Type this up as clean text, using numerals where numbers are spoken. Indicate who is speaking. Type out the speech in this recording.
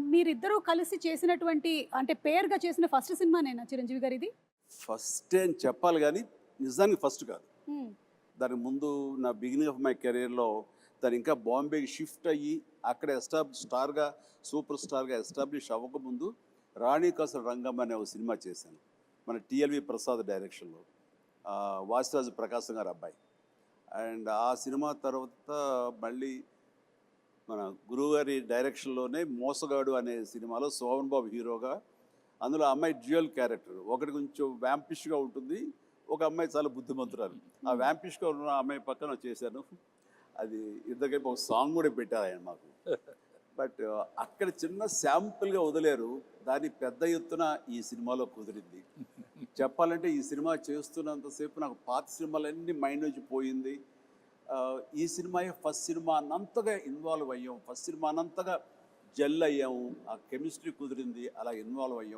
Speaker 1: మీరిద్దరూ కలిసి చేసినటువంటి అంటే పేర్‌గా చేసిన ఫస్ట్ సినిమానేనా చిరంజీవి గారిది?
Speaker 2: ఫస్ట్ అని చెప్పాలి గానీ, నిజానికి ఫస్ట్ కాదు.
Speaker 1: హ్మ్.
Speaker 2: దానికి ముందు నా బిగినింగ్ ఆఫ్ మై కెరియర్‌లో తను ఇంకా బాంబేకి షిఫ్ట్ అయ్యి, అక్కడ స్టార్‌గా, సూపర్ స్టార్‌గా ఎస్టాబ్లిష్ అవ్వకముందు 'రాణి కసల రంగమ్మ' అనే ఒక సినిమా చేశాను. మన టీఎల్‌వి ప్రసాద్ డైరెక్షన్‌లో. వాసిరాజు ప్రకాశం గారి అబ్బాయి. అండ్ ఆ సినిమా తర్వాత మళ్ళీ మన గురువుగారి డైరెక్షన్‌లోనే 'మోసగాడు' అనే సినిమాలో శోభన్ బాబు హీరోగా, అందులో ఆ అమ్మాయి డ్యూయల్ క్యారెక్టర్. ఒకటి కొంచెం వ్యాంపిష్‌గా ఉంటుంది. ఒక అమ్మాయి చాలా బుద్ధిమంతురాలు. ఆ
Speaker 1: హ్మ్.
Speaker 2: వ్యాంపిష్‌గా ఉన్న అమ్మాయి పక్కన చేశాను. అది ఇద్దరు కలిపి ఒక సాంగ్ కూడా పెట్టారు ఆయన మాకు. బట్ అక్కడ చిన్న శాంపుల్‌గా వదిలారు. దాన్ని పెద్ద ఎత్తున ఈ సినిమాలో కుదిరింది. చెప్పాలంటే ఈ సినిమా చేస్తున్నంత సేపు నాకు పాత సినిమాలన్నీ మైండ్ నుంచి పోయింది. ఈ సినిమాయే ఫస్ట్ సినిమా అన్నంతగా ఇన్వాల్వ్ అయ్యాం. ఫస్ట్ సినిమా అన్నంతగా జెల్ అయ్యాము. ఆ కెమిస్ట్రీ కుదిరింది. అలా ఇన్వాల్వ్ అయ్యాం.